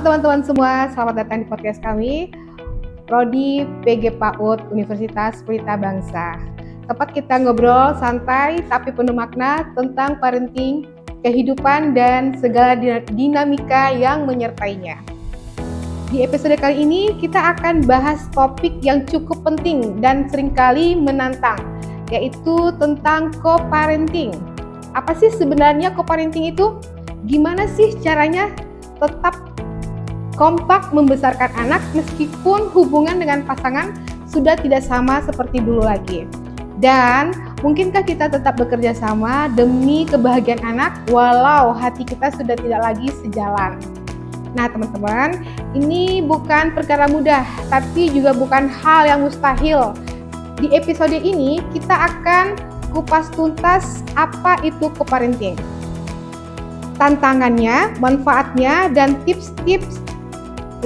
Halo teman-teman semua, selamat datang di podcast kami, Prodi PG PAUD Universitas Pelita Bangsa. Tempat kita ngobrol santai tapi penuh makna tentang parenting, kehidupan, dan segala dinamika yang menyertainya. Di episode kali ini kita akan bahas topik yang cukup penting dan seringkali menantang, yaitu tentang co-parenting. Apa sih sebenarnya co-parenting itu? Gimana sih caranya tetap kompak membesarkan anak meskipun hubungan dengan pasangan sudah tidak sama seperti dulu lagi? Dan mungkinkah kita tetap bekerja sama demi kebahagiaan anak walau hati kita sudah tidak lagi sejalan? Nah teman-teman, ini bukan perkara mudah, tapi juga bukan hal yang mustahil. Di episode ini kita akan kupas tuntas apa itu co-parenting, tantangannya, manfaatnya, dan tips-tips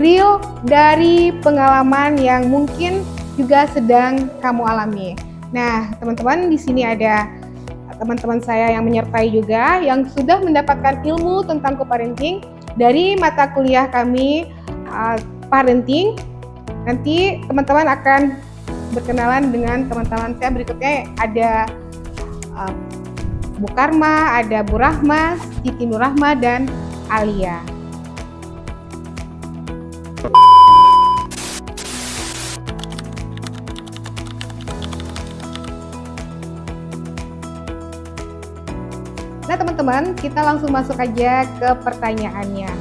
real dari pengalaman yang mungkin juga sedang kamu alami. Nah, teman-teman, di sini ada teman-teman saya yang menyertai juga yang sudah mendapatkan ilmu tentang co-parenting dari mata kuliah kami parenting. Nanti teman-teman akan berkenalan dengan teman-teman saya berikutnya. Ada Bu Karma, ada Bu Rahma, Siti Nurrahma, dan Alia. Nah teman-teman, kita langsung masuk aja ke pertanyaannya.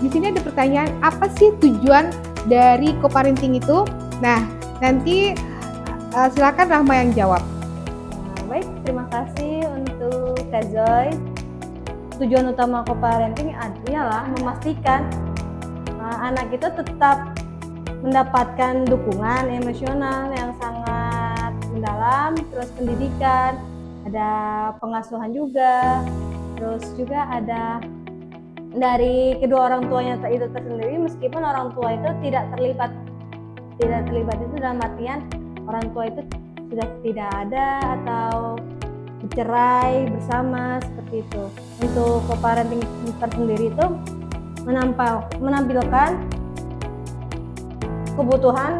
Di sini ada pertanyaan, apa sih tujuan dari co-parenting itu? Nah, nanti silakan Rahma yang jawab. Baik, terima kasih untuk Kak Zoy. Tujuan utama co-parenting adalah memastikan anak itu tetap mendapatkan dukungan emosional yang sangat mendalam, terus pendidikan, ada pengasuhan juga, terus juga ada dari kedua orang tuanya itu tersendiri, meskipun orang tua itu tidak terlibat itu dalam artian orang tua itu sudah tidak ada atau bercerai bersama seperti itu. Untuk co-parenting tersendiri itu menampilkan kebutuhan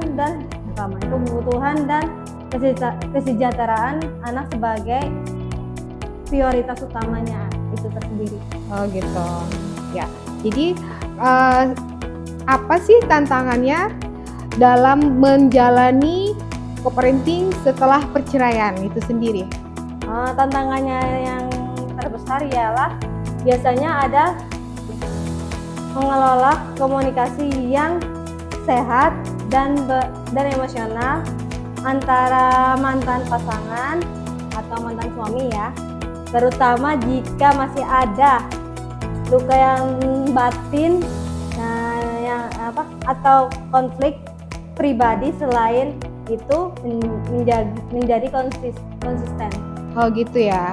dan kesejahteraan anak sebagai prioritas utamanya itu tersendiri. Oh gitu. Ya. Jadi apa sih tantangannya dalam menjalani co-parenting setelah perceraian itu sendiri? Tantangannya yang terbesar ialah biasanya ada mengelola komunikasi yang sehat dan emosional antara mantan pasangan atau mantan suami ya, terutama jika masih ada luka yang batin atau konflik pribadi. Selain itu menjadi konsisten. Oh gitu ya.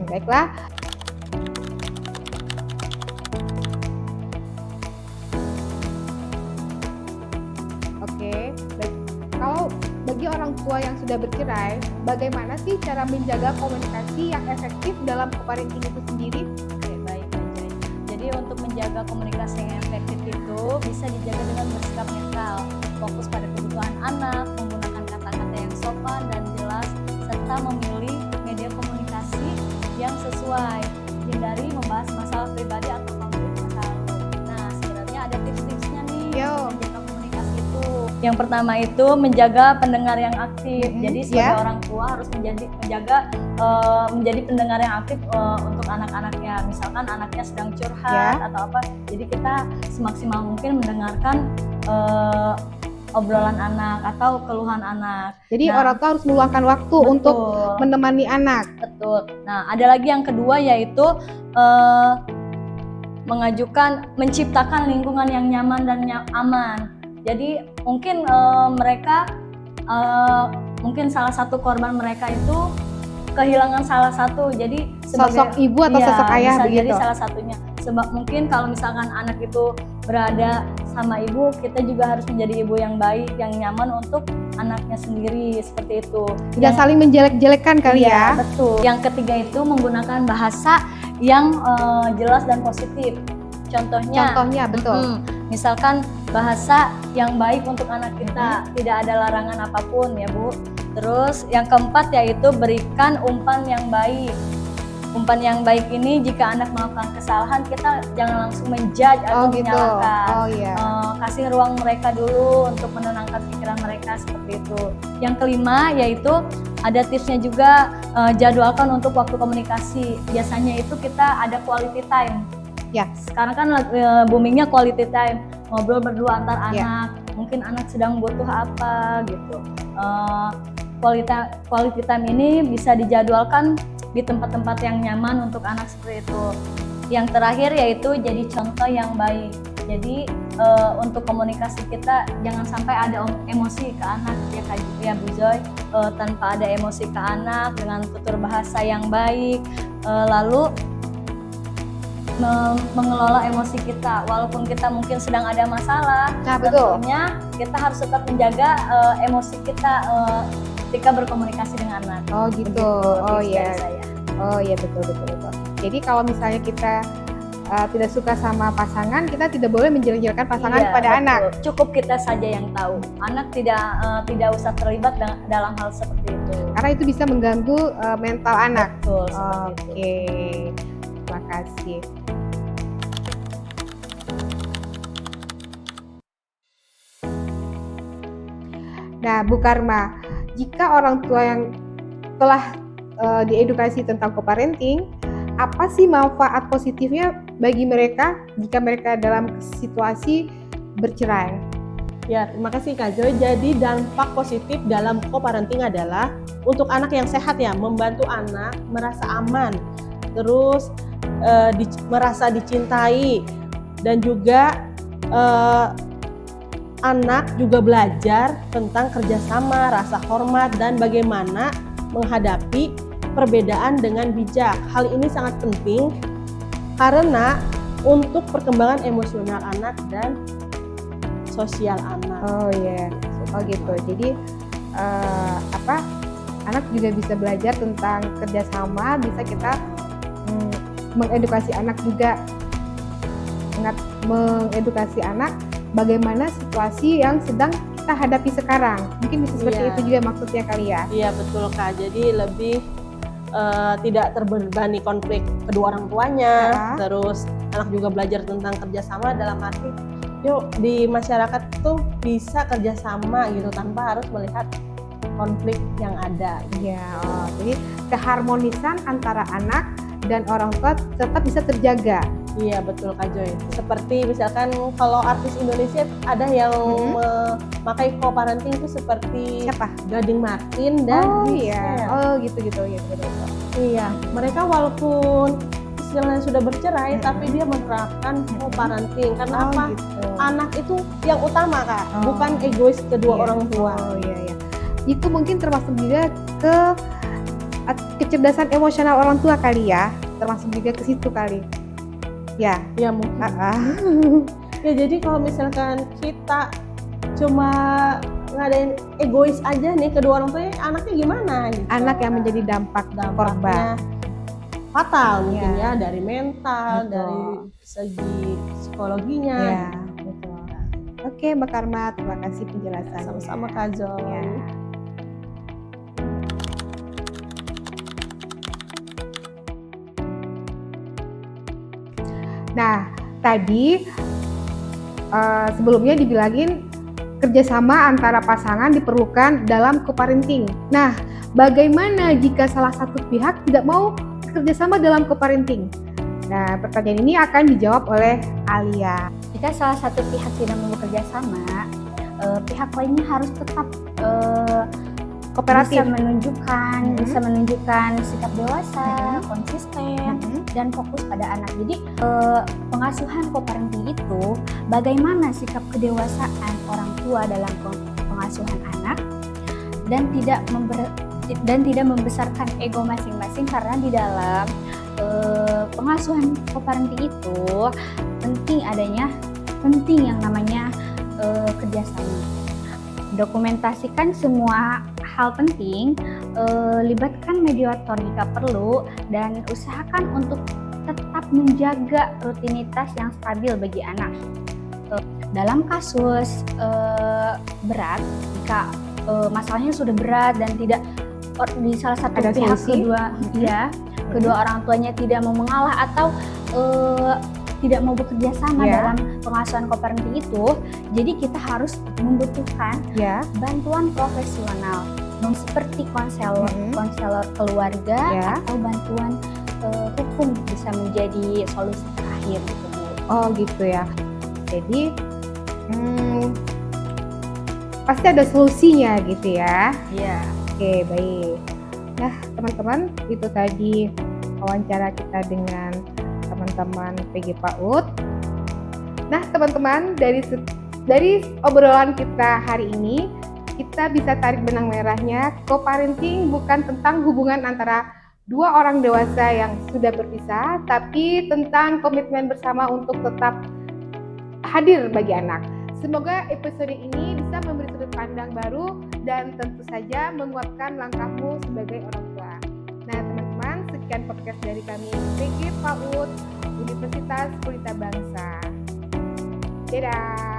Baiklah. Oke, baik. Kalau bagi orang tua yang sudah bercerai, bagaimana sih cara menjaga komunikasi yang efektif dalam co-parenting itu sendiri? Oke, baik. Jadi untuk menjaga komunikasi yang efektif itu bisa dijaga dengan bersikap netral, fokus pada kebutuhan anak, menggunakan kata-kata yang sopan dan jelas, serta memilih media komunikasi yang sesuai, hindari membahas masalah pribadi atau konflik masa lalu. Nah, sebenarnya ada tips-tipsnya nih menjaga komunikasi itu. Yang pertama itu menjaga pendengar yang aktif. Jadi sebagai orang tua harus menjadi pendengar yang aktif untuk anak-anaknya. Misalkan anaknya sedang curhat atau apa, jadi kita semaksimal mungkin mendengarkan obrolan anak atau keluhan anak. Jadi orang tua harus meluangkan waktu untuk menemani anak. Betul. Nah, ada lagi yang kedua yaitu menciptakan lingkungan yang nyaman dan aman. Jadi mungkin mereka mungkin salah satu korban mereka itu kehilangan salah satu. Jadi sosok ibu atau sosok ayah bisa begitu. Jadi salah satunya. Sebab mungkin kalau misalkan anak itu berada sama ibu, kita juga harus menjadi ibu yang baik, yang nyaman untuk anaknya sendiri, seperti itu. Tidak saling menjelek-jelekan kali ya. Betul. Yang ketiga itu menggunakan bahasa yang jelas dan positif. Contohnya, Contohnya betul. Misalkan bahasa yang baik untuk anak kita, tidak ada larangan apapun ya Bu. Terus yang keempat yaitu berikan umpan yang baik. Umpan yang baik ini jika anak melakukan kesalahan kita jangan langsung menjudge atau gitu. menyalahkan. Oh iya. Kasih ruang mereka dulu untuk menenangkan pikiran mereka seperti itu. Yang kelima yaitu ada tipsnya juga, jadwalkan untuk waktu komunikasi. Biasanya itu kita ada quality time. Ya. Sekarang kan boomingnya quality time, ngobrol berdua antar Ya. anak. Mungkin anak sedang butuh apa gitu. Quality time ini bisa dijadwalkan di tempat-tempat yang nyaman untuk anak seperti itu. Yang terakhir yaitu jadi contoh yang baik. Jadi untuk komunikasi kita jangan sampai ada emosi ke anak ya Bu Joy, tanpa ada emosi ke anak dengan tutur bahasa yang baik, lalu mengelola emosi kita walaupun kita mungkin sedang ada masalah. Nah, betul. Tentunya kita harus tetap menjaga emosi kita ketika berkomunikasi dengan anak. Oh gitu. Begitu Oh tips iya. dari saya. Oh iya, betul. Jadi kalau misalnya kita tidak suka sama pasangan, kita tidak boleh menjelek-jelekan pasangan Iya, kepada betul. anak. Cukup kita saja yang tahu. Anak tidak usah terlibat dalam hal seperti itu. Karena itu bisa mengganggu mental anak. Betul, seperti itu. Oke. Terima kasih. Nah, Bu Karma, jika orang tua yang telah diedukasi tentang co-parenting, apa sih manfaat positifnya bagi mereka jika mereka dalam situasi bercerai? Ya, terima kasih Kak Joy. Jadi dampak positif dalam co-parenting adalah untuk anak yang sehat ya, membantu anak merasa aman, terus merasa dicintai, dan juga anak juga belajar tentang kerjasama, rasa hormat, dan bagaimana menghadapi perbedaan dengan bijak. Hal ini sangat penting karena untuk perkembangan emosional anak dan sosial anak. Oh iya, oh gitu. Jadi anak juga bisa belajar tentang kerjasama, bisa kita mengedukasi anak juga, mengedukasi anak bagaimana situasi yang sedang kita hadapi sekarang. Mungkin bisa seperti Iya. itu juga maksudnya kali ya. Iya betul Kak. Jadi lebih tidak terbebani konflik kedua orang tuanya. Terus anak juga belajar tentang kerjasama dalam arti yuk di masyarakat tuh bisa kerjasama gitu tanpa harus melihat konflik yang ada. Iya, jadi keharmonisan antara anak dan orang tua tetap bisa terjaga. Iya betul Kak Joy. Seperti misalkan kalau artis Indonesia ada yang memakai co-parenting itu seperti Siapa? Gading Martin dan Oh Giselle. iya, oh gitu. Iya, mereka walaupun istilahnya sudah bercerai, tapi dia menerapkan co-parenting. Karena apa? Gitu. Anak itu yang utama Kak, Oh. bukan egois kedua Iya. orang tua. Oh iya. Itu mungkin termasuk juga ke kecerdasan emosional orang tua kali ya, termasuk juga ke situ kali. Ya. Ya mungkin. Uh-uh. Ya jadi kalau misalkan kita cuma ngadain egois aja nih kedua orang tua, anaknya gimana? Gitu. Anak yang menjadi dampak korban. Dampaknya fatal mungkin Ya. ya, dari mental, Betul. dari segi psikologinya. Ya, betul. Oke, Mbak Karma, terima kasih penjelasannya. Sama-sama Kak Joy. Ya. Nah, tadi sebelumnya dibilangin kerjasama antara pasangan diperlukan dalam co-parenting. Nah, bagaimana jika salah satu pihak tidak mau kerjasama dalam co-parenting? Nah, pertanyaan ini akan dijawab oleh Alia. Jika salah satu pihak tidak mau bekerja sama, pihak lainnya harus tetap Kooperatif. bisa menunjukkan sikap dewasa, konsisten, dan fokus pada anak. Jadi pengasuhan co-parenting itu bagaimana sikap kedewasaan orang tua dalam pengasuhan anak dan tidak membesarkan ego masing-masing, karena di dalam pengasuhan co-parenting itu penting yang namanya kerjasama. Dokumentasikan semua hal penting, libatkan mediator jika perlu, dan usahakan untuk tetap menjaga rutinitas yang stabil bagi anak. Dalam kasus berat, jika masalahnya sudah berat dan tidak di salah satu Ada pihak solusi? kedua orang tuanya tidak mau mengalah atau tidak mau bekerja sama Ya. dalam pengasuhan co-parenting itu, jadi kita harus membutuhkan Ya. bantuan profesional seperti konselor keluarga Ya. atau bantuan hukum bisa menjadi solusi terakhir gitu Bu. Oh gitu ya. Jadi pasti ada solusinya gitu ya. Iya. Oke, baik. Nah, teman-teman, itu tadi wawancara kita dengan teman-teman PG PAUD. Nah, teman-teman, dari obrolan kita hari ini, kita bisa tarik benang merahnya, co-parenting bukan tentang hubungan antara dua orang dewasa yang sudah berpisah, tapi tentang komitmen bersama untuk tetap hadir bagi anak. Semoga episode ini bisa memberi sudut pandang baru dan tentu saja menguatkan langkahmu sebagai orang tua. Nah, teman-teman, sekian podcast dari kami PG PAUD Universitas Pelita Bangsa. Dadah.